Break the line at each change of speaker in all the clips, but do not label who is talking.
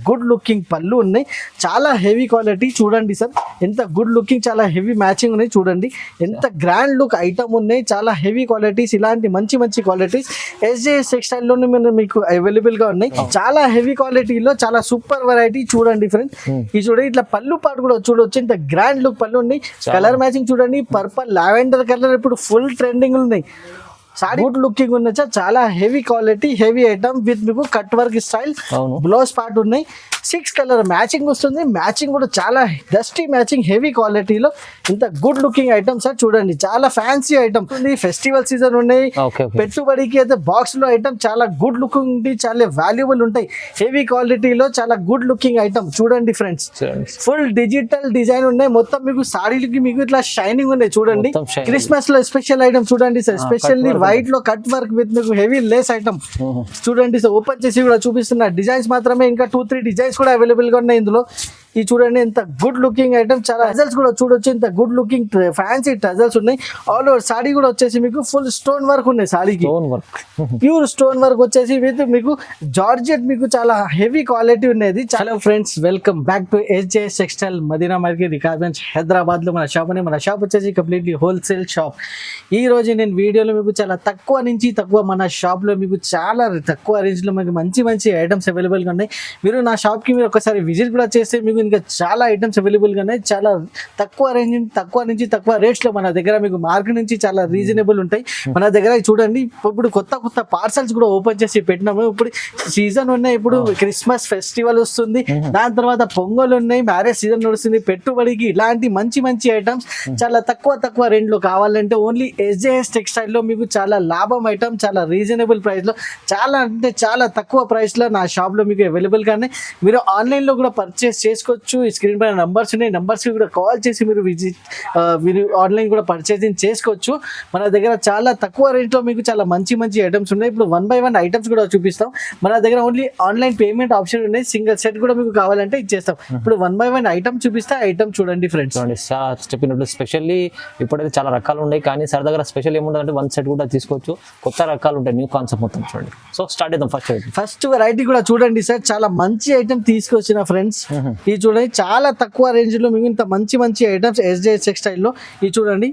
Good looking పళ్ళు ఉన్నాయి, చాలా హెవీ క్వాలిటీ. చూడండి సార్ ఎంత గుడ్ లుకింగ్, చాలా హెవీ మ్యాచింగ్ ఉన్నాయి. చూడండి ఎంత గ్రాండ్ లుక్ ఐటమ్ ఉన్నాయి, చాలా హెవీ క్వాలిటీస్. ఇలాంటి మంచి మంచి క్వాలిటీస్ SJS టెక్స్టైల్ లోనే మీకు అవైలబుల్ గా ఉన్నాయి. చాలా హెవీ క్వాలిటీలో చాలా సూపర్ వెరైటీ. చూడండి ఫ్రెండ్స్, ఈ చూడండి ఇట్లా పళ్ళు పాటు కూడా చూడవచ్చు, ఇంత గ్రాండ్ లుక్ పళ్ళు ఉన్నాయి. కలర్ మ్యాచింగ్ చూడండి, పర్పల్ లావెండర్ కలర్ ఇప్పుడు ఫుల్ ట్రెండింగ్ ఉన్నాయి. సారీ గుడ్ లుకింగ్ ఉన్నాయి సార్, చాలా heavy quality, heavy item with మీకు cut work style blouse part ఉన్నాయి. 6 కలర్ మ్యాచింగ్ వస్తుంది, మ్యాచింగ్ కూడా చాలా డస్టీ మ్యాచింగ్, హెవీ క్వాలిటీలో ఇంత గుడ్ లుకింగ్ ఐటమ్ సార్. చూడండి చాలా ఫ్యాన్సీ ఐటమ్ ఉంది, ఫెస్టివల్ సీజన్ ఉన్నాయి. పెట్టుబడికి అయితే బాక్స్ లో ఐటమ్ చాలా గుడ్ లుకింగ్ ఉంది, చాలా వాల్యుబుల్ ఉంటాయి. హెవీ క్వాలిటీలో చాలా గుడ్ లుకింగ్ ఐటమ్. చూడండి ఫ్రెండ్స్, ఫుల్ డిజిటల్ డిజైన్ ఉన్నాయి. మొత్తం మీకు సారీలకి మీకు ఇట్లా షైనింగ్ ఉన్నాయి. చూడండి క్రిస్మస్ లో స్పెషల్ ఐటమ్ చూడండి సార్, స్పెషల్లీ వైట్ లో కట్ వర్క్ విత్ మీకు హెవీ లేస్ ఐటమ్. చూడండి సార్, ఓపెన్ చేసి కూడా చూపిస్తున్నా. డిజైన్స్ మాత్రమే, ఇంకా 2-3 డిజైన్స్ కూడా అవైలబుల్ గా ఉన్నాయి ఇందులో. ఈ చూడండి ఎంత గుడ్ లుకింగ్ ఐటమ్, చాలా టజల్స్ కూడా చూడొచ్చు, ఇంత గుడ్ లుకింగ్ ఫ్యాన్సీ టజల్స్ ఉన్నాయి. ఆల్ ఓవర్ సాడీ కూడా వచ్చేసి మీకు ఫుల్ స్టోన్ వర్క్ ఉన్నాయి. సాడీకి ప్యూర్ స్టోన్ వర్క్ వచ్చేసి విత్ మీకు జార్జెట్, మీకు చాలా హెవీ క్వాలిటీ ఉన్నది. చాలా friends, welcome back to SJS textile Madina market, Recordganj, Hyderabad లో మన షాప్. మన షాప్ వచ్చేసి కంప్లీట్లీ హోల్సేల్ షాప్. ఈ రోజు నేను వీడియోలో మీకు చాలా తక్కువ నుంచి తక్కువ, మన షాప్ లో మీకు చాలా తక్కువ రేంజ్ లో మీకు మంచి మంచి ఐటమ్స్ అవైలబుల్ గా ఉన్నాయి. మీరు నా షాప్ కి మీరు ఒకసారి విజిట్ కూడా చేస్తే మీకు ఇంకా చాలా ఐటమ్స్ అవైలబుల్ గా ఉన్నాయి. చాలా తక్కువ రేంజ్, తక్కువ నుంచి తక్కువ రేట్స్ లో మన దగ్గర మీకు మార్కెట్ నుంచి చాలా రీజనబుల్ ఉంటాయి. మన దగ్గర చూడండి, ఇప్పుడు కొత్త కొత్త పార్సల్స్ కూడా ఓపెన్ చేసి పెట్టినాము. ఇప్పుడు సీజన్ ఉన్నాయి, ఇప్పుడు క్రిస్మస్ ఫెస్టివల్ వస్తుంది, దాని తర్వాత పొంగల్ ఉన్నాయి, మ్యారేజ్ సీజన్ నడుస్తుంది. పెట్టుబడికి ఇలాంటి మంచి మంచి ఐటమ్స్ చాలా తక్కువ రేంజ్ లో కావాలంటే ఓన్లీ SJS టెక్స్టైల్ లో మీకు చాలా లాభం ఐటమ్, చాలా రీజనబుల్ ప్రైస్ లో, చాలా అంటే చాలా తక్కువ ప్రైస్ లో నా షాప్ లో మీకు అవైలబుల్ గానే. మీరు ఆన్లైన్ లో కూడా పర్చేస్ చేసుకోవచ్చు. ఈ స్క్రీన్ పైన నంబర్స్ ఉన్నాయి, నంబర్స్ కి కూడా కాల్ చేసి మీరు ఆన్లైన్ కూడా పర్చేసింగ్ చేసుకోవచ్చు. మన దగ్గర చాలా తక్కువ రేట్ లో మీకు చాలా మంచి మంచి ఐటమ్స్ ఉన్నాయి. ఇప్పుడు 1 by 1 ఐటమ్స్ కూడా చూపిస్తాం. మన దగ్గర ఓన్లీ ఆన్లైన్ పేమెంట్ ఆప్షన్ ఉన్నాయి. సింగిల్ సెట్ కూడా మీకు కావాలంటే ఇచ్చేస్తాం. ఇప్పుడు 1 by 1 ఐటమ్ చూపిస్తే ఐటమ్ చూడండి ఫ్రెండ్స్.
చెప్పినట్లు స్పెషల్లీ ఇప్పుడైతే చాలా రకాలు ఉన్నాయి, కానీ సార్ దగ్గర స్పెషల్ ఏముంటుందంటే 1 సెట్ కూడా తీసుకోవచ్చు. కొత్త రకాలు ఉంటాయి, న్యూ కాన్సెప్ట్ మొత్తం చూడండి. సో స్టార్ట్ చేద్దాం.
ఫస్ట్ వెరైటీ కూడా చూడండి సార్, చాలా మంచి ఐటమ్ తీసుకొచ్చిన ఫ్రెండ్స్. ఇది చూడండి చాలా తక్కువ రేంజ్ లో మీకు ఇంత మంచి మంచి ఐటమ్స్ SJS టెక్స్టైల్ లో. ఇది చూడండి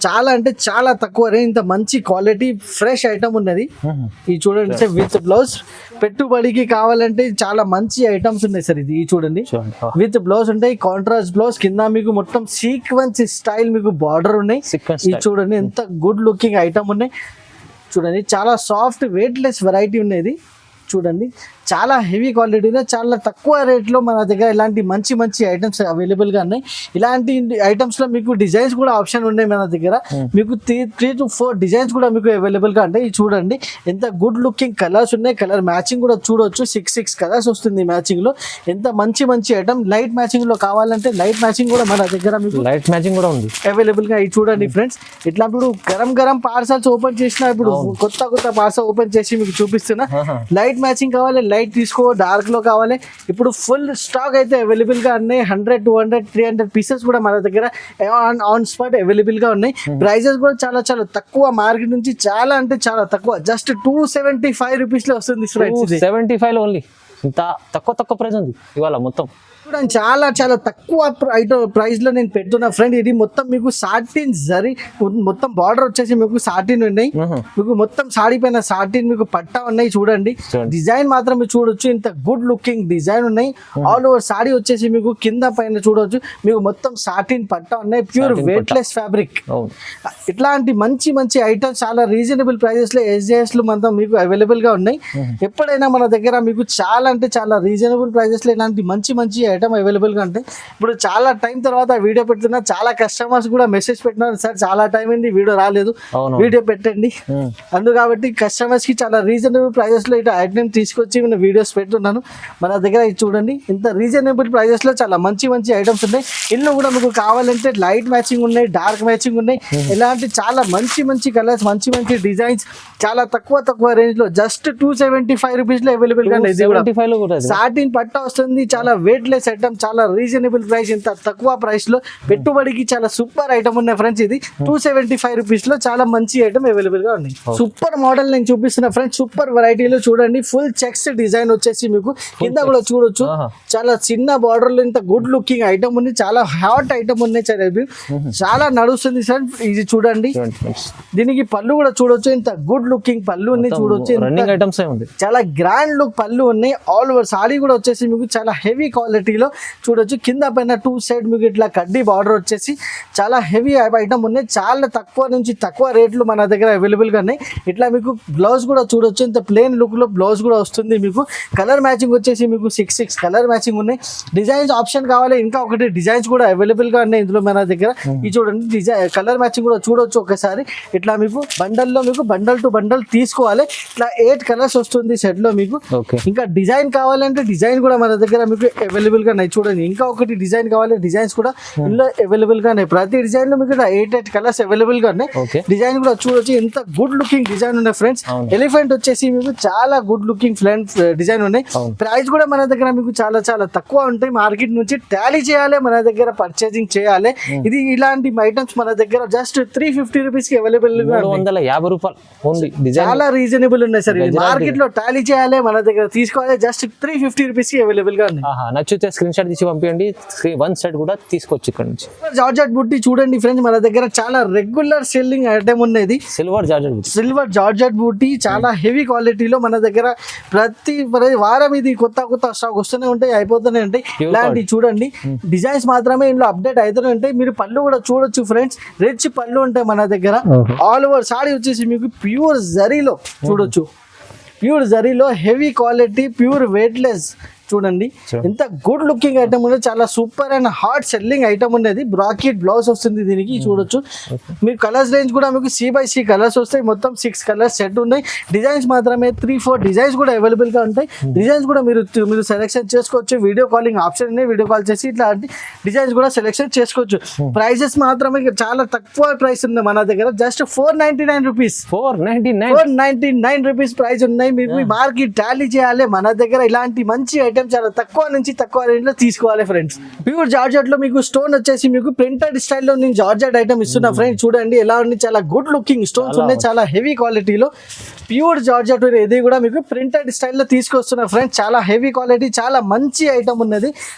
చాలా అంటే చాలా తక్కువ రేంజ్, ఇంత మంచి క్వాలిటీ ఫ్రెష్ ఐటమ్ ఉన్నది. ఇది చూడండి సార్, విత్ బ్లౌజ్. పెట్టుబడికి కావాలంటే చాలా మంచి ఐటమ్స్ ఉన్నాయి సార్. ఇది చూడండి విత్ బ్లౌజ్ ఉంటాయి, కాంట్రాస్ట్ బ్లౌజ్, కింద మీకు మొత్తం సీక్వెన్స్ స్టైల్ మీకు బార్డర్ ఉన్నాయి. ఇది చూడండి ఎంత గుడ్ లుకింగ్ ఐటమ్ ఉన్నాయి. చూడండి చాలా సాఫ్ట్ వెయిట్ లెస్ వెరైటీ ఉన్నది. చూడండి చాలా హెవీ క్వాలిటీలో, చాలా తక్కువ రేట్లో మన దగ్గర ఇలాంటి మంచి మంచి ఐటమ్స్ అవైలబుల్ గా ఉన్నాయి. ఇలాంటి ఐటమ్స్ లో మీకు డిజైన్స్ కూడా ఆప్షన్ ఉన్నాయి మన దగ్గర. మీకు 3 to 4 డిజైన్స్ కూడా మీకు అవైలబుల్ గా ఉంటాయి. చూడండి ఎంత గుడ్ లుకింగ్ కలర్స్ ఉన్నాయి, కలర్ మ్యాచింగ్ కూడా చూడవచ్చు. 6 కలర్స్ వస్తుంది మ్యాచింగ్ లో. ఎంత మంచి మంచి ఐటమ్. లైట్ మ్యాచింగ్ లో కావాలంటే లైట్ మ్యాచింగ్ కూడా మన దగ్గర మీకు
లైట్ మ్యాచింగ్ కూడా ఉంది
అవైలబుల్ గా. ఇది చూడండి ఫ్రెండ్స్, ఇట్లా ఇప్పుడు గరం పార్సల్స్ ఓపెన్ చేసిన, ఇప్పుడు కొత్త పార్సల్ ఓపెన్ చేసి మీకు చూపిస్తున్నా. లైట్ మ్యాచింగ్ కావాలి, లైట్ తీసుకో, డార్క్ లో కావాలి. ఇప్పుడు ఫుల్ స్టాక్ అయితే అవైలబుల్ గా ఉన్నాయి. 100, 200, 300 పీసెస్ కూడా మన దగ్గర ఆన్ స్పాట్ అవైలబుల్ గా ఉన్నాయి. ప్రైజెస్ కూడా చాలా చాలా తక్కువ, మార్కెట్ నుంచి చాలా అంటే చాలా తక్కువ. జస్ట్ 275 రూపీస్ లో వస్తుంది.
275 లో ఓన్లీ ఇంత తక్కువ ప్రైస్ ఉంది ఇవాళ మొత్తం.
చాలా చాలా తక్కువ ప్రైస్ లో నేను పెడుతున్నా ఫ్రెండ్. ఇది మొత్తం మీకు సాటిన్ జరీ, మొత్తం బార్డర్ వచ్చేసి మీకు సాటిన్ ఉన్నాయి. మీకు మొత్తం సాడీ పైన సాటిన్ మీకు పట్టా ఉన్నాయి. చూడండి డిజైన్ మాత్రం మీరు చూడొచ్చు, ఇంత గుడ్ లుకింగ్ డిజైన్ ఉన్నాయి. ఆల్ ఓవర్ సాడీ వచ్చేసి మీకు కింద పైన చూడొచ్చు, మీకు మొత్తం సాటిన్ పట్టా ఉన్నాయి. Pure weight less fabric. ఇట్లాంటి మంచి మంచి ఐటమ్స్ చాలా రీజనబుల్ ప్రైజెస్ లో SJS లో మొత్తం మీకు అవైలబుల్ గా ఉన్నాయి. ఎప్పుడైనా మన దగ్గర మీకు చాలా అంటే చాలా రీజనబుల్ ప్రైజెస్ లో ఇలాంటి మంచి మంచి ఐటమ్ అవైలబుల్ గా ఉంటాయి. ఇప్పుడు చాలా టైం తర్వాత వీడియో పెడుతున్నా, చాలా కస్టమర్స్ కూడా మెసేజ్ పెట్టినారు, సార్ చాలా టైం అయింది వీడియో రాలేదు, వీడియో పెట్టండి. అందు కాబట్టి కస్టమర్స్ కి చాలా రీజనబుల్ ప్రైజెస్ లో ఇట్లా ఐటమ్ తీసుకొచ్చి నేను వీడియోస్ పెడుతున్నాను. మన దగ్గర ఇది చూడండి, ఇంత రీజనబుల్ ప్రైజెస్ లో చాలా మంచి మంచి ఐటమ్స్ ఉన్నాయి. ఇందులో కూడా మీకు కావాలంటే లైట్ మ్యాచింగ్ ఉన్నాయి, డార్క్ మ్యాచింగ్ ఉన్నాయి. ఇలాంటి చాలా మంచి మంచి కలర్స్, మంచి మంచి డిజైన్స్ చాలా తక్కువ రేంజ్ లో జస్ట్ 275 రూపీస్ లో అవైలబుల్ గా.
275 లో కూడా
సాటిన్ పట్ట వస్తుంది, చాలా వెయిట్ లెస్ ఐటమ్, చాలా రీజనబుల్ ప్రైస్, ఇంత తక్కువ ప్రైస్ లో పెట్టుబడికి చాలా సూపర్ ఐటమ్ ఉన్నాయి ఫ్రెండ్స్. ఇది 275 రూపీస్ లో చాలా మంచి ఐటమ్ అవైలబుల్ గా ఉంది. సూపర్ మోడల్ నేను చూపిస్తున్నా ఫ్రెండ్స్, సూపర్ వెరైటీలో చూడండి. ఫుల్ చెక్స్ డిజైన్ వచ్చేసి మీకు కింద కూడా చూడొచ్చు, చాలా చిన్న బార్డర్ లో ఇంత గుడ్ లుకింగ్ ఐటమ్ ఉంది, చాలా హాట్ ఐటమ్ ఉన్నాయి, చాలా నడుస్తుంది సార్. ఇది చూడండి, దీనికి పళ్ళు కూడా చూడొచ్చు, ఇంత గుడ్ లుకింగ్ పళ్ళు ఉన్నాయి చూడొచ్చు,
రన్నింగ్ ఐటమ్స్ ఉంది,
చాలా గ్రాండ్ లుక్ పళ్ళు ఉన్నాయి. ఆల్ ఓవర్ సారీ కూడా వచ్చేసి మీకు చాలా హెవీ క్వాలిటీలో చూడొచ్చు, కింద పైన 2 సైడ్ మీకు ఇట్లా కడ్డీ బార్డర్ వచ్చేసి చాలా హెవీ ఐటమ్ ఉన్నాయి. చాలా తక్కువ నుంచి తక్కువ రేట్లు మన దగ్గర అవైలబుల్ గా ఉన్నాయి. ఇట్లా మీకు బ్లౌజ్ కూడా చూడొచ్చు, ఇంత ప్లెయిన్ లుక్ లో బ్లౌజ్ కూడా వస్తుంది మీకు. కలర్ మ్యాచింగ్ వచ్చేసి మీకు 6 కలర్ మ్యాచింగ్ ఉన్నాయి. డిజైన్స్ ఆప్షన్ కావాలి, ఇంకా ఒకటి డిజైన్స్ కూడా అవైలబుల్ గా ఉన్నాయి ఇందులో మన దగ్గర. ఇది చూడండి, డిజైన్ కలర్ మ్యాచింగ్ కూడా చూడొచ్చు ఒకసారి. ఇట్లా మీకు బండల్లో మీకు బండల్ టు బండల్ తీసుకోవాలి, ఇట్లా 8 కలర్స్ వస్తుంది సెట్ లో మీకు. ఇంకా డిజైన్ కావాలంటే డిజైన్ కూడా మన దగ్గర మీకు అవైలబుల్ గా ఉన్నాయి చూడండి. ఇంకా ఒకటి డిజైన్ కావాలి, డిజైన్స్ కూడా ఇందులో అవైలబుల్ గా ఉన్నాయి. ప్రతి డిజైన్ లో మీకు 8 కలర్స్ అవైలబుల్ గా ఉన్నాయి. డిజైన్ కూడా చూడొచ్చు, ఎంత గుడ్ లుకింగ్ డిజైన్ ఉన్నాయి ఫ్రెండ్స్. ఎలిఫెంట్ వచ్చేసి మీకు చాలా గుడ్ లుకింగ్ ఫ్రెండ్స్ డిజైన్ ఉన్నాయి. ప్రైస్ కూడా మన దగ్గర మీకు చాలా చాలా తక్కువ ఉంటాయి. మార్కెట్ నుంచి టాలీ చేయాలి, మన దగ్గర పర్చేసింగ్ చేయాలి. ఇది ఇలాంటి ఐటమ్స్ మన దగ్గర జస్ట్ 350 రూపీస్ కి అవైలబుల్ గా
350 రూపాయలు ఓన్లీ.
చాలా రీజనబుల్ ఉన్నాయి సార్. మార్కెట్ లో టాలీ చేయాలి, మన దగ్గర తీసుకోవాలి, జస్ట్ 350 రూపీస్ కి అవైలబుల్ గా ఉన్నాయి.
నచ్చితే స్క్రీన్ షాట్ తీసి పంపించండి, 1 సెట్ కూడా తీసుకోవచ్చు ఇక్కడ నుంచి.
జార్జెట్ బుట్టి చూడండి ఫ్రెండ్స్, మన దగ్గర చాలా రెగ్యులర్ సెల్లింగ్ ఐటమ్ ఉన్నది.
సిల్వర్
జార్జెట్ బుట్టి చాలా హెవీ క్వాలిటీలో మన దగ్గర ప్రతి వారం ఇది కొత్త స్టాక్ వస్తూనే ఉంటాయి, అయిపోతూనే ఉంటాయి. ఇలాంటి చూడండి డిజైన్స్ మాత్రమే ఇందులో అప్డేట్ అవుతూనే ఉంటాయి. మీరు పళ్ళు కూడా చూడొచ్చు ఫ్రెండ్స్, రిచ్ పళ్ళు ఉంటాయి మన దగ్గర. ఆల్ ఓవర్ సారీ వచ్చేసి మీకు ప్యూర్ జరీలో చూడొచ్చు, ప్యూర్ జరీలో హెవీ క్వాలిటీ, ప్యూర్ వెయిట్లెస్ చూడండి. ఎంత గుడ్ లుకింగ్ ఐటమ్ ఉన్నది, చాలా super and hot selling item ఉన్నది. బ్రాకెట్ బ్లౌజ్ వస్తుంది దీనికి చూడొచ్చు. మీకు కలర్స్ రేంజ్ కూడా మీకు C/C కలర్స్ వస్తాయి, మొత్తం 6 కలర్స్ సెట్ ఉన్నాయి. డిజైన్స్ మాత్రమే 3-4 డిజైన్స్ కూడా అవైలబుల్ గా ఉంటాయి. డిజైన్స్ కూడా మీరు సెలెక్షన్ చేసుకోవచ్చు. వీడియో కాలింగ్ ఆప్షన్ ఉన్నాయి, వీడియో కాల్ చేసి ఇట్లాంటి డిజైన్స్ కూడా సెలెక్షన్ చేసుకోవచ్చు. ప్రైజెస్ మాత్రమే చాలా తక్కువ ప్రైస్ ఉంది మన దగ్గర, జస్ట్ 499 రూపీస్. 499 రూపీస్ ప్రైస్ ఉన్నాయి. మీరు మార్కెట్ టాలీ చేయాలి, మన దగ్గర ఇలాంటి మంచి ఐటమ్ చాలా తక్కువ నుంచి తక్కువ రేంజ్ లో తీసుకోవాలి ఫ్రెండ్స్. ప్యూర్ జార్జెట్ లో మీకు స్టోన్ వచ్చేసి మీకు ప్రింటెడ్ స్టైల్లో నేను జార్జెట్ ఐటమ్ ఇస్తున్నా ఫ్రెండ్స్. చూడండి ఎలా ఉంది, చాలా గుడ్ లుకింగ్ స్టోన్స్ ఉన్నాయి, చాలా హెవీ క్వాలిటీలో ప్యూర్ జార్జెట్. ఇది కూడా మీకు ప్రింటెడ్ స్టైల్లో తీసుకొస్తున్నా ఫ్రెండ్స్, చాలా హెవీ క్వాలిటీ, చాలా మంచి ఐటమ్ ఉన్నది.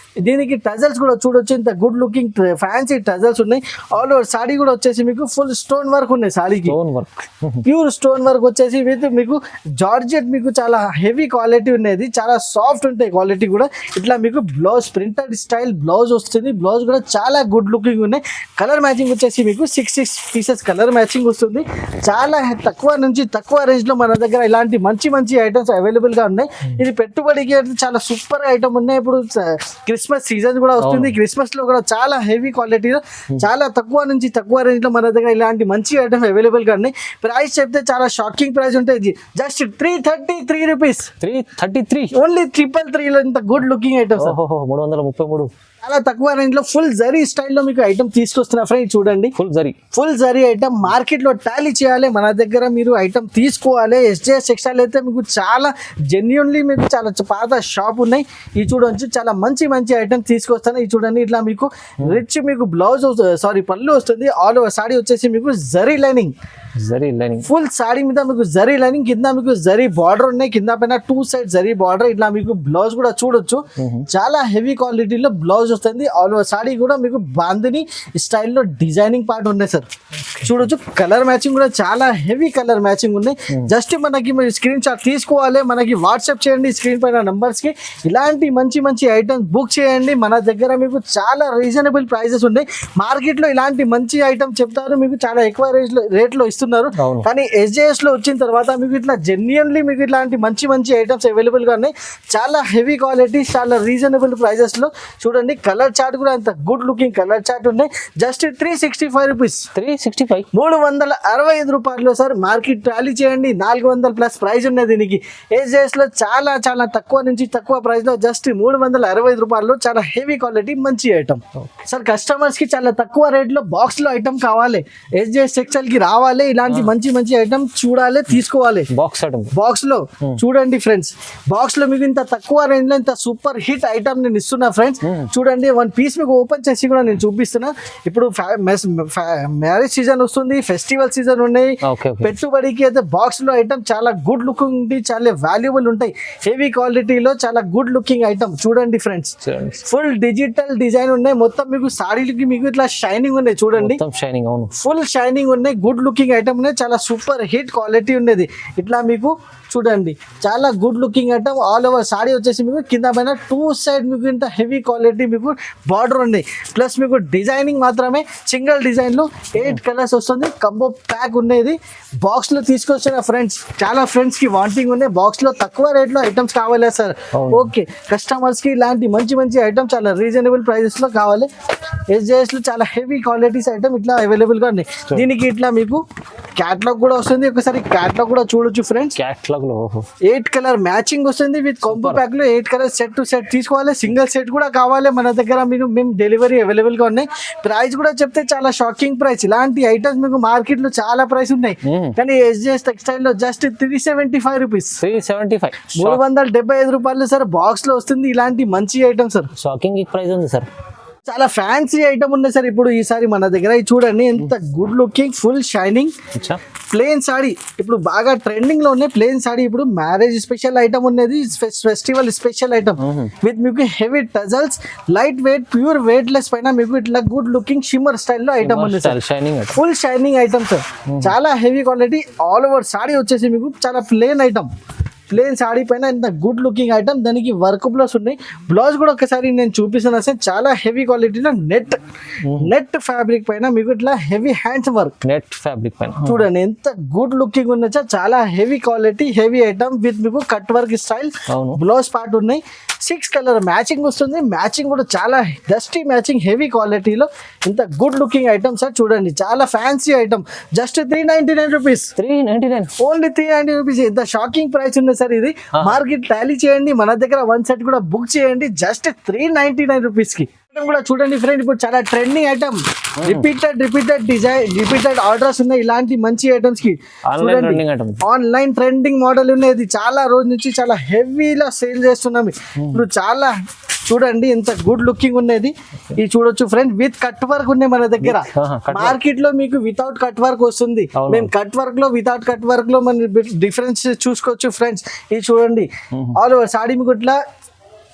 దీనికి టజల్స్ కూడా చూడొచ్చు, ఇంత గుడ్ లుకింగ్ ఫ్యాన్సీ టజల్స్ ఉన్నాయి. ఆల్ ఓవర్ సారీ కూడా వచ్చేసి మీకు ఫుల్ స్టోన్ వర్క్ ఉన్నాయి సారీకి, ప్యూర్ స్టోన్ వర్క్ వచ్చేసి విత్ మీకు జార్జెట్, మీకు చాలా హెవీ క్వాలిటీ ఉన్నది, చాలా సాఫ్ట్ ఉంటాయి క్వాలిటీ కూడా. ఇట్లా మీకు బ్లౌజ్ ప్రింటెడ్ స్టైల్ బ్లౌజ్ వస్తుంది, బ్లౌజ్ కూడా చాలా గుడ్ లుకింగ్ ఉన్నాయి. కలర్ మ్యాచింగ్ వచ్చేసి మీకు 6 పీసెస్ కలర్ మ్యాచింగ్ వస్తుంది. చాలా తక్కువ నుంచి తక్కువ రేంజ్ లో మన దగ్గర ఇలాంటి మంచి మంచి ఐటమ్స్ అవైలబుల్ గా ఉన్నాయి. ఇది పెట్టుబడికి చాలా సూపర్ ఐటమ్ ఉన్నాయి. ఇప్పుడు క్రిస్మస్ సీజన్ కూడా వస్తుంది, క్రిస్మస్ లో కూడా చాలా హెవీ క్వాలిటీలో చాలా తక్కువ నుంచి తక్కువ రేంజ్ లో మన దగ్గర ఇలాంటి మంచి ఐటమ్స్ అవైలబుల్ గా ఉన్నాయి. ప్రైస్ చెప్తే చాలా షాకింగ్ ప్రైస్ ఉంటుంది, జస్ట్ 333 రూపీస్.
333
ఓన్లీ 333 లో ఇంత గుడ్ లుకింగ్ ఐటమ్స్.
333
చాలా తక్కువ రేంజ్ లో ఫుల్ జరీ స్టైల్లో మీకు ఐటమ్ తీసుకొస్తున్నా ఫ్రెండ్. చూడండి ఫుల్ జరీ ఐటమ్ మార్కెట్ లో టాలీ చేయాలి, మన దగ్గర మీరు ఐటమ్ తీసుకోవాలి. SJS టెక్స్టైల్ అయితే మీకు చాలా జెన్యున్లీ మీకు చాలా పాత షాప్ ఉన్నాయి. ఇది చూడవచ్చు, చాలా మంచి మంచి ఐటమ్ తీసుకొస్తాను. ఇది చూడండి, ఇట్లా మీకు రిచ్ మీకు బ్లౌజ్ పళ్ళు వస్తుంది. ఆల్ ఓవర్ సారీ వచ్చేసి మీకు జరీ లైనింగ్, ఫుల్ సారీ మీద మీకు జరీ లైనింగ్, కింద మీకు జరీ బార్డర్ ఉన్నాయి, కింద పైన 2 సైడ్ జరీ బార్డర్. ఇట్లా మీకు బ్లౌజ్ కూడా చూడొచ్చు, చాలా హెవీ క్వాలిటీలో బ్లౌజ్ వస్తుంది. ఆల్ ఓవర్ సారీ కూడా మీకు బాందిని స్టైల్లో డిజైనింగ్ పార్ట్ ఉన్నాయి సార్. చూడొచ్చు కలర్ మ్యాచింగ్ కూడా చాలా హెవీ కలర్ మ్యాచింగ్ ఉన్నాయి. జస్ట్ మనకి మీరు స్క్రీన్ షాట్ తీసుకోవాలి, మనకి వాట్సాప్ చేయండి స్క్రీన్ పైన నంబర్స్ కి. ఇలాంటి మంచి మంచి ఐటమ్స్ బుక్ చేయండి, మన దగ్గర మీకు చాలా రీజనబుల్ ప్రైసెస్ ఉన్నాయి. మార్కెట్ లో ఇలాంటి మంచి ఐటమ్ చెప్తారు, మీకు చాలా ఎక్కువ రేట్ లో ఇస్తున్నారు. కానీ SJS లో వచ్చిన తర్వాత మీకు ఇట్లా జెన్యున్లీ మీకు ఇట్లాంటి మంచి మంచి ఐటమ్స్ అవైలబుల్ గా ఉన్నాయి. చాలా హెవీ క్వాలిటీ, చాలా రీజనబుల్ ప్రైసెస్ లో. చూడండి కలర్ చార్ట్ కూడా అంత గుడ్ లుకింగ్ కలర్ చార్ట్ ఉన్నాయి. జస్ట్ 365 రూపీస్, 365 రూపాయలు సార్. మార్కెట్ టాలీ చేయండి, 400 ప్లస్ ప్రైస్ ఉన్నది దీనికి. SJS లో చాలా చాలా తక్కువ నుంచి తక్కువ ప్రైస్ లో జస్ట్ 365 రూపాయలు చాలా హెవీ క్వాలిటీ మంచి ఐటమ్ సార్. కస్టమర్స్ కి చాలా తక్కువ రేట్ లో బాక్స్ లో ఐటమ్ కావాలి, SJS టెక్స్టైల్ కి రావాలి. ఇలాంటి మంచి మంచి ఐటమ్ చూడాలి, తీసుకోవాలి.
బాక్స్ ఐటమ్
బాక్స్ లో చూడండి ఫ్రెండ్స్, బాక్స్ లో మీకు ఇంత తక్కువ రేంజ్ లో ఇంత సూపర్ హిట్ ఐటమ్ నేను ఇస్తున్నా ఫ్రెండ్స్. చూడండి వన్ పీస్ మీకు ఓపెన్ చేసి కూడా నేను చూపిస్తున్నా. ఇప్పుడు మ్యారేజ్ సీజన్ వస్తుంది, ఫెస్టివల్ సీజన్ ఉన్నాయి, పెట్టుబడికి అయితే బాక్స్ లో ఐటమ్ చాలా గుడ్ లుకింగ్ ఉంది, చాలా వాల్యుబుల్ ఉంటాయి, హెవీ క్వాలిటీలో చాలా గుడ్ లుకింగ్ ఐటమ్. చూడండి ఫ్రెండ్స్, ఫుల్ డిజిటల్ డిజైన్ ఉన్నాయి, మొత్తం మీకు సాడీలకి మీకు ఇట్లా షైనింగ్ ఉన్నాయి. చూడండి
షైనింగ్, అవును
ఫుల్ షైనింగ్ ఉన్నాయి, గుడ్ లుకింగ్ ఐటమ్ ఉన్నాయి, చాలా సూపర్ హిట్ క్వాలిటీ ఉన్నది. ఇట్లా మీకు చూడండి చాలా good looking item. All over sari వచ్చేసి మీకు కింద పైన టూ సైడ్ మీకు ఇంత హెవీ క్వాలిటీ మీకు బార్డర్ ఉంది, ప్లస్ మీకు డిజైనింగ్ మాత్రమే సింగిల్ డిజైన్ లో 8 కలర్స్ వస్తుంది. కంబో ప్యాక్ ఉండేది బాక్స్ లో తీసుకొచ్చిన ఫ్రెండ్స్, చాలా ఫ్రెండ్స్ కి వాంటింగ్ ఉన్నాయి, బాక్స్ లో తక్కువ రేట్ లో ఐటమ్స్ కావాలి సార్. ఓకే, కస్టమర్స్ కి ఇలాంటి మంచి మంచి ఐటమ్ చాలా రీజనబుల్ ప్రైజెస్ లో కావాలి. SJS లో చాలా హెవీ క్వాలిటీస్ ఐటమ్ ఇట్లా అవైలబుల్ గా ఉన్నాయి. దీనికి ఇట్లా మీకు క్యాట్లాగ్ కూడా వస్తుంది, ఒకసారి క్యాట్లాగ్ కూడా చూడొచ్చు ఫ్రెండ్స్.
క్యాట్లాగ్ లో
8 కలర్ మ్యాచింగ్ వస్తుంది విత్ కాంబో ప్యాక్ లో 8 కలర్ సెట్ టు సెట్ తీసుకోవాలి. సింగిల్ సెట్ కూడా కావాలి మన దగ్గర, మేము డెలివరీ అవైలబుల్ గా ఉన్నాయి. ప్రైస్ కూడా చెప్తే చాలా షాకింగ్ ప్రైస్. ఇలాంటి ఐటమ్స్ మీకు మార్కెట్ లో చాలా ప్రైస్ ఉన్నాయి, కానీ SJS టెక్స్టైల్ లో జస్ట్ 375 రూపీస్, 375 రూపాయలు సార్ బాక్స్ లో వస్తుంది. ఇలాంటి మంచి ఐటమ్ సార్,
షాకింగ్ ప్రైస్ ఉంది సార్,
చాలా ఫ్యాన్సీ ఐటమ్ ఉంది సార్ ఇప్పుడు ఈసారి మన దగ్గర. చూడండి ఎంత good looking, full shining plain sari. ఇప్పుడు బాగా ట్రెండింగ్ లో ఉన్నాయి ప్లేన్ సాడీ. ఇప్పుడు మ్యారేజ్ స్పెషల్ ఐటమ్ ఉన్నది, ఫెస్టివల్ స్పెషల్ ఐటమ్ విత్ మీకు heavy tassels, light weight, pure weightless పైన మీకు ఇట్లా గుడ్ లుకింగ్ షిమ్మర్ స్టైల్ లో ఐటమ్ ఉంది sir. Full shining item sir, చాలా heavy quality. All over sari వచ్చేసి మీకు చాలా ప్లేన్ ఐటమ్, ప్లేన్ సాడీ పైన ఇంత గుడ్ లుకింగ్ ఐటమ్. దానికి వర్క్ బ్లౌజ్ ఉన్నాయి. బ్లౌజ్ కూడా ఒకసారి నేను చూపిస్తున్నా సార్, చాలా హెవీ క్వాలిటీలో నెట్ ఫ్యాబ్రిక్ పైన మీకు ఇట్లా heavy hands work, net fabric పైన చూడండి ఎంత గుడ్ లుకింగ్ ఉంది సార్. చాలా heavy quality, heavy item with మీకు cut work style. Blouse part ఉన్నాయి, 6 కలర్ మ్యాచింగ్ వస్తుంది. మ్యాచింగ్ కూడా చాలా డస్టీ మ్యాచింగ్, హెవీ క్వాలిటీలో ఇంత గుడ్ లుకింగ్ ఐటమ్ సార్. చూడండి చాలా fancy item, just 399 rupees, 399 only 390 rupees. ఎంత షాకింగ్ ప్రైస్ ఉంది సార్ ఇది. మార్కెట్ టాలీ చేయండి, మన దగ్గర 1 సెట్ కూడా బుక్ చేయండి జస్ట్ 399 రూపీస్ కి. కూడా చూడండి ఫ్రెండ్, ఇప్పుడు చాలా trending item, repeated design, repeated orders ఉన్నాయి ఇలాంటి మంచి ఐటమ్స్ కి. ఆన్లైన్ ట్రెండింగ్ మోడల్ ఉన్నది, చాలా రోజు నుంచి చాలా హెవీలో సేల్ చేస్తున్నాం ఇప్పుడు. చాలా చూడండి ఎంత గుడ్ లుకింగ్ ఉన్నది. ఇది చూడొచ్చు ఫ్రెండ్, విత్ కట్ వర్క్ ఉన్నాయి మన దగ్గర. మార్కెట్ లో మీకు వితౌట్ కట్ వర్క్ వస్తుంది, మేము కట్ వర్క్ లో వితౌట్ కట్ వర్క్ లో మన డిఫరెన్స్ చూసుకోవచ్చు ఫ్రెండ్స్. ఇది చూడండి ఆల్ ఓవర్ సాడీ మీకు ఇట్లా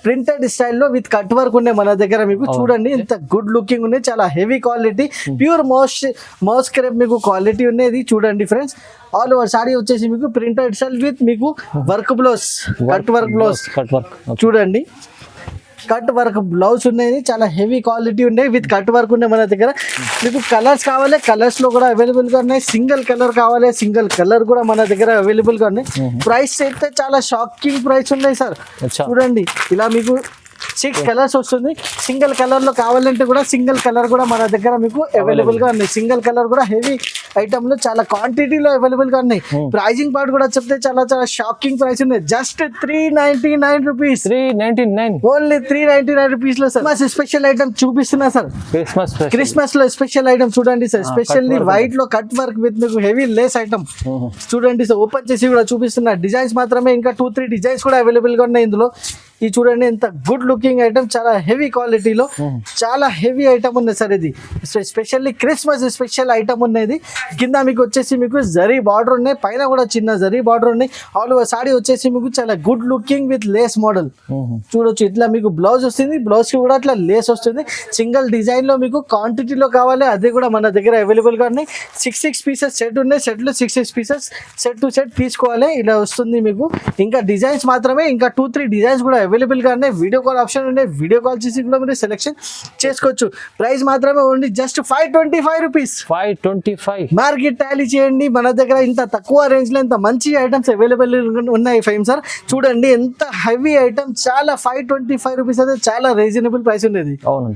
ప్రింటెడ్ స్టైల్లో విత్ కట్ వర్క్ ఉన్నాయి మన దగ్గర. మీకు చూడండి ఎంత గుడ్ లుకింగ్ ఉన్నాయి, చాలా heavy quality, pure moss crepe మీకు క్వాలిటీ ఉన్నది. చూడండి ఫ్రెండ్స్, ఆల్ ఓవర్ సాడీ వచ్చేసి మీకు ప్రింటెడ్ స్టైల్ విత్ మీకు work blouse, cut work blouse. చూడండి కట్ వర్క్ బ్లౌజ్ ఉన్నాయి, చాలా హెవీ క్వాలిటీ ఉన్నాయి విత్ కట్ వర్క్ ఉన్నాయి మన దగ్గర. మీకు కలర్స్ కావాలి, కలర్స్ లో కూడా అవైలబుల్ గా ఉన్నాయి. సింగిల్ కలర్ కావాలి, సింగిల్ కలర్ కూడా మన దగ్గర అవైలబుల్ గా ఉన్నాయి. ప్రైస్ అయితే చాలా షాకింగ్ ప్రైస్ ఉన్నాయి సార్. చూడండి ఇలా మీకు 6 కలర్స్ వస్తుంది. సింగిల్ కలర్ లో కావాలంటే కూడా సింగిల్ కలర్ కూడా మన దగ్గర మీకు అవైలబుల్ గా ఉన్నాయి. సింగిల్ కలర్ కూడా హెవీ ఐటమ్ లో చాలా క్వాంటిటీలో అవైలబుల్ గా ఉన్నాయి. ప్రైజింగ్ పార్ట్ కూడా చెప్తే చాలా చాలా షాకింగ్ ప్రైస్ ఉన్నాయి. జస్ట్ 399 రూపీస్, 399 ఓన్లీ 399 రూపీస్ లో సార్. స్పెషల్ ఐటమ్ చూపిస్తున్నా సార్, క్రిస్మస్ లో స్పెషల్ ఐటమ్ చూడండి సార్. స్పెషల్లీ వైట్ లో కట్ వర్క్ విత్ మీకు హెవీ లేస్ ఐటమ్ చూడండి సార్. ఓపెన్ చేసి కూడా చూపిస్తున్నా. డిజైన్స్ మాత్రమే, ఇంకా 2-3 డిజైన్స్ కూడా అవైలబుల్ గా ఉన్నాయి ఇందులో. ఇది చూడండి ఎంత గుడ్ లుకింగ్ ఐటమ్, చాలా హెవీ క్వాలిటీలో చాలా హెవీ ఐటమ్ ఉంది సార్. ఇది స్పెషల్లీ క్రిస్మస్ స్పెషల్ ఐటమ్ ఉన్నది. కింద మీకు వచ్చేసి మీకు జరీ బార్డర్ ఉన్నాయి, పైన కూడా చిన్న జరీ బార్డర్ ఉన్నాయి. ఆల్ ఓవర్ సాడీ వచ్చేసి మీకు చాలా good looking with lace model చూడొచ్చు. ఇట్లా మీకు బ్లౌజ్ వస్తుంది, బ్లౌజ్ కి కూడా ఇట్లా లేస్ వస్తుంది. సింగిల్ డిజైన్ లో మీకు క్వాంటిటీలో కావాలి, అది కూడా మన దగ్గర అవైలబుల్ గా ఉన్నాయి. 6 పీసెస్ సెట్ ఉన్నాయి, సెట్ లో 6 పీసెస్ సెట్ టు సెట్ తీసుకోవాలి. ఇలా వస్తుంది మీకు. ఇంకా డిజైన్స్ మాత్రమే, ఇంకా 2-3 డిజైన్స్ కూడా అవైలబుల్ గా ఉన్నాయి. వీడియో కాల్ ఆప్షన్ ఉన్నాయి, వీడియో కాల్ చేసి కూడా మీరు సెలెక్షన్ చేసుకోవచ్చు. ప్రైస్ మాత్రమే only just 525 rupees, 525. Market Tally చేయండి, మన దగ్గర ఇంత తక్కువ రేంజ్ లో ఇంత మంచి ఐటమ్స్ అవైలబుల్ ఉన్నాయి ఫైమ్ సార్. చూడండి ఎంత హెవీ ఐటమ్, చాలా 525 రూపీస్ అయితే చాలా రీజనబుల్ ప్రైస్ ఉండేది.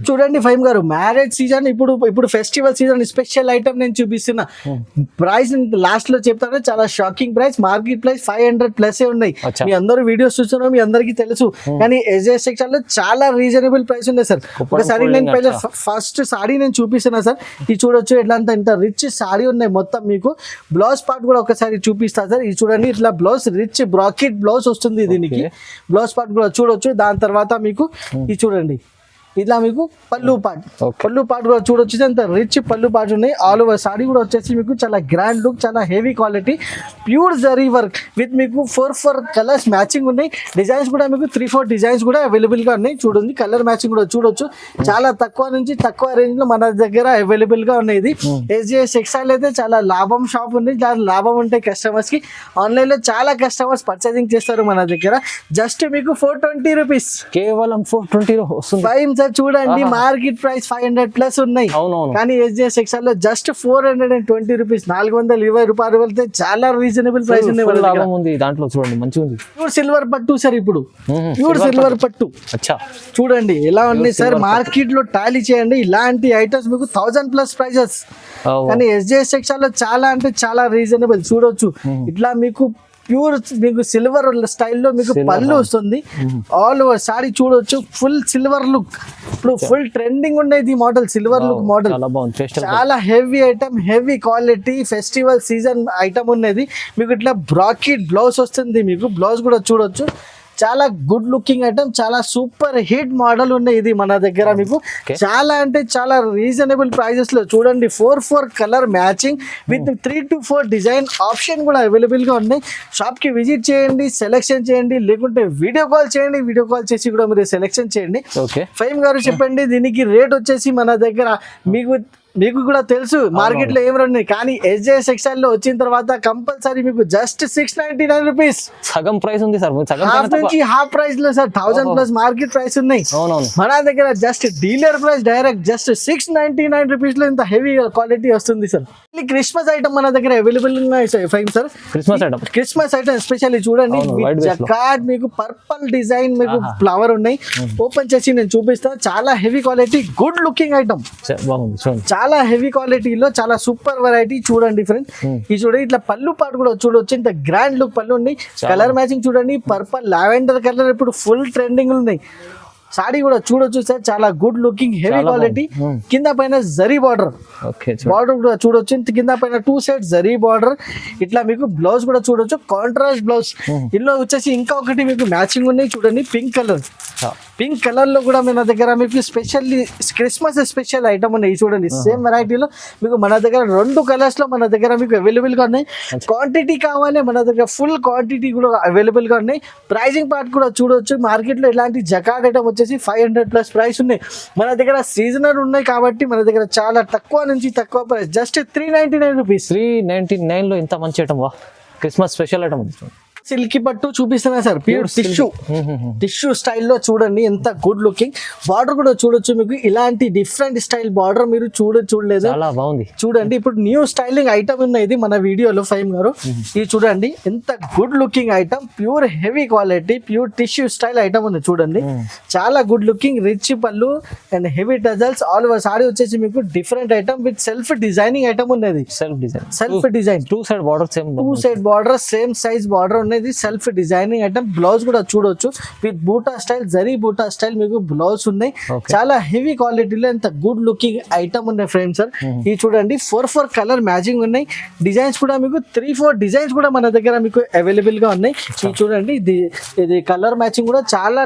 చూడంండి ఫైమ్ గారు, మ్యారేజ్ సీజన్, ఇప్పుడు ఫెస్టివల్ సీజన్ స్పెషల్ ఐటమ్ నేను చూపిస్తున్నా. ప్రైస్ లాస్ట్ లో చెప్తాను, చాలా shocking price. Market price 500 plus ఉన్నాయి. మీ అందరూ వీడియోస్ చూస్తున్నారు, మీ అందరికీ తెలుసు. కానీ ఎస్జే సెక్షన్ లో చాలా రీజనబుల్ ప్రైస్ ఉంది సార్. ఒకసారి నేను పైన ఫస్ట్ సారీ నేను చూపిస్తున్నా సార్, ఇది చూడొచ్చు ఎట్లా ఇంత రిచ్ సారీ ఉన్నాయి మొత్తం. మీకు బ్లౌజ్ పార్ట్ కూడా ఒకసారి చూపిస్తా సార్, ఇది చూడండి ఇట్లా బ్లౌజ్ రిచ్ బ్రాకెట్ బ్లౌజ్ వస్తుంది దీనికి. బ్లౌజ్ పార్ట్ కూడా చూడొచ్చు. దాని తర్వాత మీకు ఇది చూడండి ఇట్లా మీకు పళ్ళు పార్ట్ కూడా చూడొచ్చు. అంత రిచ్ పళ్ళు పార్ట్ ఉన్నాయి. ఆల్ ఓవర్ సారీ కూడా వచ్చేసి మీకు చాలా గ్రాండ్ లుక్, చాలా heavy quality, pure zari work with మీకు 4 కలర్స్ మ్యాచింగ్ ఉన్నాయి. డిజైన్స్ కూడా మీకు 3-4 డిజైన్స్ కూడా అవైలబుల్ గా ఉన్నాయి. చూడండి కలర్ మ్యాచింగ్ కూడా చూడొచ్చు. చాలా తక్కువ నుంచి తక్కువ రేంజ్ లో మన దగ్గర అవైలబుల్ గా ఉన్నాయి. ఇది ఎస్జేఎస్ టెక్స్టైల్ అయితే చాలా లాభం షాప్ ఉంది. దాని లాభం ఉంటాయి కస్టమర్స్ కి. ఆన్లైన్ లో చాలా కస్టమర్స్ పర్చేసింగ్ చేస్తారు మన దగ్గర. జస్ట్ మీకు 420 రూపీస్,
కేవలం 420 వస్తుంది.
చూడండి మార్కెట్ ప్రైస్ 500 ప్లస్ ఉన్నాయి. కానీ ఎస్జేఎస్ టెక్స్టైల్ లో జస్ట్ 420 రూపీస్, 420 రూపాయలు వెళ్తే చాలా రీజనబుల్ ప్రైస్
ఉంది. దాంట్లో చూడండి మంచిగా ఉంది.
ప్యూర్ సిల్వర్ పట్టు సార్, ఇప్పుడు ప్యూర్ సిల్వర్ పట్టు చూడండి ఎలా ఉంది సార్. మార్కెట్ లో టాలీ చేయండి, ఇలాంటి ఐటమ్స్ మీకు 1000 ప్లస్ ప్రైజెస్. కానీ ఎస్జేఎస్ టెక్స్టైల్ లో చాలా అంటే చాలా రీజనబుల్. చూడొచ్చు ఇట్లా మీకు ప్యూర్ మీకు సిల్వర్ స్టైల్లో మీకు పళ్ళు వస్తుంది. ఆల్ ఓవర్ సారీ చూడొచ్చు ఫుల్ సిల్వర్ లుక్. ఇప్పుడు ఫుల్ ట్రెండింగ్ ఉండేది మోడల్, సిల్వర్ లుక్ మోడల్. చాలా heavy item, heavy quality, festival season item ఉన్నది. మీకు ఇట్లా బ్రాకెట్ బ్లౌజ్ వస్తుంది. మీకు బ్లౌజ్ కూడా చూడొచ్చు. చాలా గుడ్ లుకింగ్ ఐటమ్, చాలా సూపర్ హిట్ మోడల్ ఉన్నాయి. ఇది మన దగ్గర మీకు చాలా అంటే చాలా రీజనబుల్ ప్రైజెస్ లో చూడండి. 4 colour matching with 3 to 4 design option కూడా అవైలబుల్ గా ఉన్నాయి. షాప్ కి విజిట్ చేయండి, సెలెక్షన్ చేయండి, లేకుంటే వీడియో కాల్ చేయండి. వీడియో కాల్ చేసి కూడా మీరు సెలెక్షన్ చేయండి. ఫైమ్ గారు చెప్పండి దీనికి రేట్ వచ్చేసి మన దగ్గర మీకు కూడా తెలుసు మార్కెట్ లో ఏం రండి. కానీ ఎస్జేఎస్ టెక్స్టైల్ లో వచ్చిన తర్వాత కంపల్సరీ మీకు జస్ట్ 699 రూపీస్,
సగం ప్రైస్ ఉంది సార్.
హాఫ్ ప్రైస్ లో సార్ 1000 ప్లస్ మార్కెట్ ప్రైస్ ఉన్నాయి. మన దగ్గర just dealer price direct just 699 rupees లో ఇంత హెవీ క్వాలిటీ వస్తుంది సార్. క్రిస్మస్ ఐటమ్ మన దగ్గర అవైలబుల్ ఉన్నాయి సార్. క్రిస్మస్ ఐటమ్ ఎస్పెషల్లీ చూడండి జకార్డ్ మీకు పర్పల్ డిజైన్ మీకు ఫ్లవర్ ఉన్నాయి. ఓపెన్ చేసి నేను చూపిస్తాను. చాలా heavy quality, good looking item, చాలా హెవీ క్వాలిటీలో చాలా సూపర్ వెరైటీ. చూడండి ఫ్రెండ్, ఇది చూడండి ఇట్లా పళ్ళు పాటు కూడా చూడవచ్చు. ఇంత గ్రాండ్ లుక్ పళ్ళు ఉన్నాయి. కలర్ మ్యాచింగ్ చూడండి, పర్పల్ లావెండర్ కలర్ ఇప్పుడు ఫుల్ ట్రెండింగ్ ఉన్నాయి. సారీ కూడా చూడొచ్చు సార్, చాలా గుడ్ లుకింగ్ హెవీ క్వాలిటీ. కింద పైన జరీ బార్డర్ కూడా చూడొచ్చు. కింద పైన 2 సైడ్ జరీ బార్డర్. ఇట్లా మీకు బ్లౌజ్ కూడా చూడొచ్చు, కాంట్రాస్ట్ బ్లౌజ్. ఇందులో వచ్చేసి ఇంకా ఒకటి మీకు మ్యాచింగ్ ఉన్నాయి చూడండి, పింక్ కలర్ లో కూడా మన దగ్గర మీకు స్పెషల్లీ క్రిస్మస్ స్పెషల్ ఐటమ్ ఉన్నాయి. చూడండి సేమ్ వెరైటీలో మీకు మన దగ్గర 2 కలర్స్ లో మన దగ్గర మీకు అవైలబుల్ గా ఉన్నాయి. క్వాంటిటీ కావాలి మన దగ్గర ఫుల్ క్వాంటిటీ కూడా అవైలబుల్ గా ఉన్నాయి. ప్రైజింగ్ పార్ట్ కూడా చూడొచ్చు. మార్కెట్ లో ఇలాంటి జకార్డ్ ఐటమ్ వచ్చేసి 500 ప్లస్ ప్రైస్ ఉన్నాయి. మన దగ్గర సీజనల్ ఉన్నాయి కాబట్టి మన దగ్గర చాలా తక్కువ నుంచి తక్కువ ప్రైస్, జస్ట్ 399 రూపీస్.
399 లో ఇంత మంచి item, Christmas special item.
Silky పట్టు చూపిస్తున్నా సార్, ప్యూర్ టిష్యూ స్టైల్లో చూడండి ఎంత గుడ్ లుకింగ్. బార్డర్ కూడా చూడొచ్చు. మీకు ఇలాంటి డిఫరెంట్ స్టైల్ బార్డర్ మీరు చూడలేదు,
చాలా బాగుంది.
చూడండి ఇప్పుడు న్యూ స్టైలింగ్ ఐటమ్ ఉన్నది మన వీడియోలో ఫైమ్ గారు. ఇది చూడండి ఎంత good looking item, pure heavy quality, pure tissue style item ఉంది. చూడండి చాలా గుడ్ లుకింగ్, రిచ్ పళ్ళు and heavy tassels. All over sari వచ్చేసి మీకు different item with self designing item ఉన్నది. Self design
2 side border,
2 side border, same size border ఉన్నది. Self designing item. Blouse కూడా చూడొచ్చు విత్ బూటా స్టైల్, జరీ బూటా స్టైల్ మీకు బ్లౌజ్ ఉన్నాయి. చాలా హెవీ క్వాలిటీలో ఎంత గుడ్ లుకింగ్ ఐటమ్ ఉన్నాయి ఫ్రెండ్స్ సార్. ఇది చూడండి 4 కలర్ మ్యాచింగ్ ఉన్నాయి. డిజైన్స్ కూడా మీకు 3-4 డిజైన్స్ కూడా మన దగ్గర మీకు అవైలబుల్ గా ఉన్నాయి. ఇది చూడండి ఇది కలర్ మ్యాచింగ్ కూడా చాలా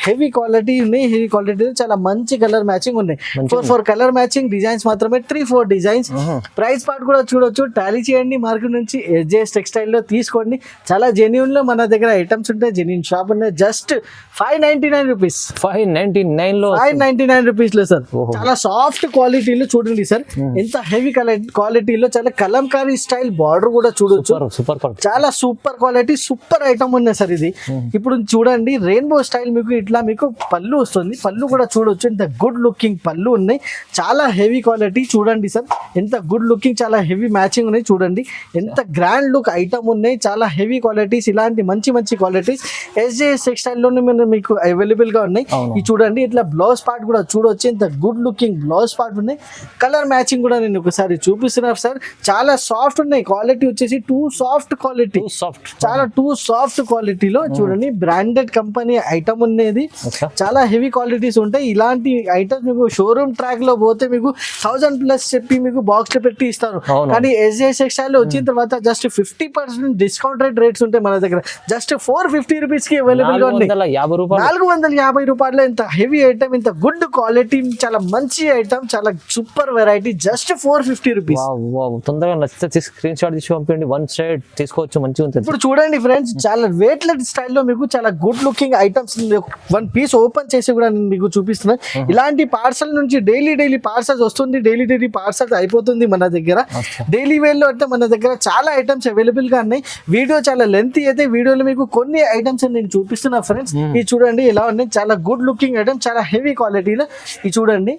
హెవీ క్వాలిటీ ఉన్నాయి. హెవీ క్వాలిటీ చాలా మంచి కలర్ మ్యాచింగ్ ఉన్నాయి. 4 కలర్ మ్యాచింగ్ డిజైన్స్ మాత్రమే, 3-4 డిజైన్స్. ప్రైస్ పార్ట్ కూడా చూడొచ్చు. టాలీ చేయండి మార్కెట్ నుంచి, ఎస్జేఎస్ టెక్స్టైల్ లో తీసుకోండి. చాలా జెన్యూన్ లో మన దగ్గర ఐటమ్స్ ఉంటాయి. జెన్యూన్ షాప్ ఉన్నాయి. జస్ట్ 599 రూపీస్, 599 రూపీస్ లో సార్. చాలా సాఫ్ట్ క్వాలిటీలో చూడండి సార్, ఎంత హెవీ క్వాలిటీలో చాలా కలంకారీ స్టైల్ బార్డర్ కూడా చూడొచ్చు. చాలా సూపర్ క్వాలిటీ, సూపర్ ఐటమ్ ఉన్నాయి సార్. ఇది ఇప్పుడు చూడండి రెయిన్బో స్టైల్ మీకు ఇట్లా మీకు పళ్ళు వస్తుంది. పళ్ళు కూడా చూడొచ్చు, ఎంత గుడ్ లుకింగ్ పళ్ళు ఉన్నాయి. చాలా హెవీ క్వాలిటీ చూడండి సార్, ఎంత గుడ్ లుకింగ్, చాలా హెవీ మ్యాచింగ్ ఉన్నాయి. చూడండి ఎంత గ్రాండ్ లుక్ ఐటమ్ ఉన్నాయి. చాలా హెవీ క్వాలిటీ క్వాలిటీస్, ఇలాంటి మంచి మంచి క్వాలిటీస్ ఎస్జేఎస్ టెక్స్టైల్లోనే మీకు అవైలబుల్గా ఉన్నాయి. ఇది చూడండి, ఇట్లా బ్లౌజ్ పార్ట్ కూడా చూడొచ్చు, ఇంత గుడ్ లుకింగ్ బ్లౌజ్ పార్ట్ ఉన్నాయి. కలర్ మ్యాచింగ్ కూడా నేను ఒకసారి చూపిస్తున్నాను సార్. చాలా సాఫ్ట్ ఉన్నాయి, క్వాలిటీ వచ్చేసి టూ సాఫ్ట్ క్వాలిటీ, చాలా టూ సాఫ్ట్ క్వాలిటీలో చూడండి. బ్రాండెడ్ కంపెనీ ఐటమ్ ఉన్నది, చాలా హెవీ క్వాలిటీస్ ఉంటాయి. ఇలాంటి ఐటమ్స్ మీకు షోరూమ్ ట్రాక్ లో పోతే మీకు 1000+ చెప్పి మీకు బాక్స్ లో పెట్టి ఇస్తారు. కానీ ఎస్జేఎస్ టెక్స్టైల్ లో వచ్చిన తర్వాత జస్ట్ 50% డిస్కౌంట్ రేట్స్ ఉంటాయి మన దగ్గర. జస్ట్ 450 రూపీస్ కి అవైలబుల్ గా ఉన్నాయి. 450 రూపాయలు. ఇంత హెవీ ఐటమ్, ఇంత గుడ్ క్వాలిటీ, చాలా మంచి ఐటమ్, చాలా సూపర్ వెరైటీ, జస్ట్ 450 రూపీస్.
తొందరగా నచ్చితే స్క్రీన్ షాట్ తీసి పంపించండి, వన్ సైడ్ తీసుకోవచ్చు, మంచిగా ఉంటుంది.
ఇప్పుడు చూడండి ఫ్రెండ్స్, చాలా వెయిట్లెస్ స్టైల్లో మీకు చాలా good looking items, one piece open చేసి కూడా నేను మీకు చూపిస్తున్నాను. ఇలాంటి పార్సల్ నుంచి డైలీ పార్సల్స్ వస్తుంది, డైలీ పార్సల్స్ అయిపోతుంది మన దగ్గర. డైలీ వేర్ లో అంటే మన దగ్గర చాలా ఐటమ్స్ అవైలబుల్ గా ఉన్నాయి. వీడియో చాలా లెంత్ అయితే, వీడియోలో మీకు కొన్ని ఐటమ్స్ నేను చూపిస్తున్నా ఫ్రెండ్స్. ఇది చూడండి ఎలా ఉన్నాయి, చాలా గుడ్ లుకింగ్ ఐటమ్, చాలా హెవీ క్వాలిటీలో. ఇది చూడండి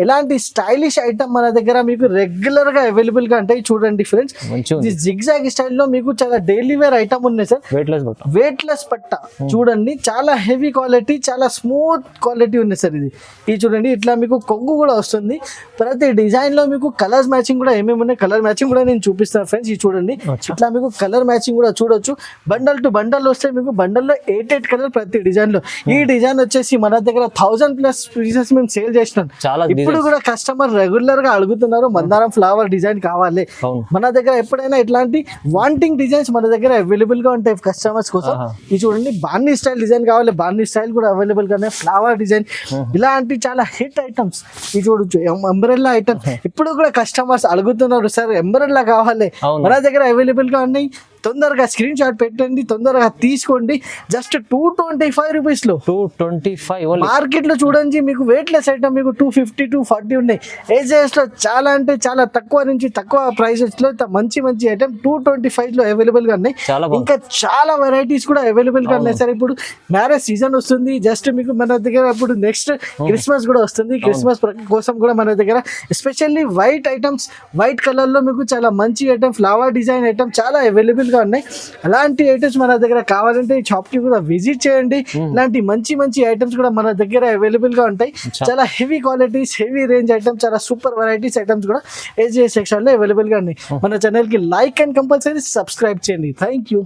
ఎలాంటి స్టైలిష్ ఐటమ్ మన దగ్గర మీకు రెగ్యులర్ గా అవైలబుల్ గా ఉంటాయి. చూడండి ఫ్రెండ్స్, ఇది జిగ్జాగ్ స్టైల్లో మీకు చాలా డైలీ వేర్ ఐటమ్ ఉన్నాయి సార్. వెయిట్లెస్ పట్ట చూడండి, చాలా హెవీ క్వాలిటీ, చాలా స్మూత్ క్వాలిటీ ఉంది సార్. ఇది చూడండి, ఇట్లా మీకు కొంగు కూడా వస్తుంది. ప్రతి డిజైన్ లో మీకు కలర్స్ మ్యాచింగ్ కూడా ఏమేమి ఉన్నాయి, కలర్ మ్యాచింగ్ కూడా నేను చూపిస్తాను ఫ్రెండ్స్. ఇది చూడండి, ఇట్లా మీకు కలర్ మ్యాచింగ్ కూడా చూడొచ్చు. బండల్ టు బండల్ వస్తే మీకు బండల్లో 8 కలర్ ప్రతి డిజైన్ లో. ఈ డిజైన్ వచ్చేసి మన దగ్గర 1000+ పీసెస్ మేము సేల్ చేసినాం. ఇప్పుడు కూడా కస్టమర్ రెగ్యులర్ గా అడుగుతున్నారు, మందారం ఫ్లవర్ డిజైన్ కావాలి. మన దగ్గర ఎప్పుడైనా ఇట్లాంటి వాంటింగ్ డిజైన్స్ మన దగ్గర అవైలబుల్ గా ఉంటాయి కస్టమర్స్ కోసం. ఇది చూడండి, బార్నీ స్టైల్ డిజైన్ కావాలి, బార్నీ స్టైల్ కూడా అవైలబుల్ గా ఉన్నాయి. ఫ్లవర్ డిజైన్, ఇలాంటి చాలా హిట్ ఐటమ్స్. ఇది చూడొచ్చు, అంబ్రెల్లా ఐటమ్. ఇప్పుడు కూడా కస్టమర్స్ అడుగుతున్నారు, సార్ అంబ్రెల్లా కావాలి, మన దగ్గర అవైలబుల్ గా ఉన్నాయి. తొందరగా స్క్రీన్ షాట్ పెట్టండి, తొందరగా తీసుకోండి. జస్ట్ 225 రూపీస్ లో. 225 మార్కెట్ లో చూడండి, మీకు వెయిట్లెస్ ఐటమ్ మీకు 250 240 ఉన్నాయి. ఏజెస్ లో చాలా అంటే చాలా తక్కువ నుంచి తక్కువ ప్రైసెస్ లో మంచి ఐటమ్ 225 లో అవైలబుల్ గా ఉన్నాయి. ఇంకా చాలా వెరైటీస్ కూడా అవైలబుల్ గా ఉన్నాయి సార్. ఇప్పుడు మ్యారేజ్ సీజన్ వస్తుంది, జస్ట్ మీకు మన దగ్గర ఇప్పుడు నెక్స్ట్ క్రిస్మస్ కూడా వస్తుంది. క్రిస్మస్ కోసం కూడా మన దగ్గర especially white items, white colour లో మీకు చాలా మంచి ఐటమ్, ఫ్లవర్ డిజైన్ ఐటమ్ చాలా అవైలబుల్ గా ఉన్నాయి. అలాంటి ఐటమ్స్ మన దగ్గర కావాలంటే ఈ షాప్ కి కూడా విజిట్ చేయండి. ఇలాంటి మంచి ఐటమ్స్ కూడా మన దగ్గర అవైలబుల్ గా ఉంటాయి. చాలా heavy qualities, heavy range items, చాలా సూపర్ వెరైటీస్ ఐటమ్స్ కూడా ఎస్జేఎస్ టెక్స్టైల్ లో అవైలబుల్ గా ఉన్నాయి. మన ఛానల్ కి లైక్ అండ్ కంపల్సరీ సబ్స్క్రైబ్ చేయండి. Thank you.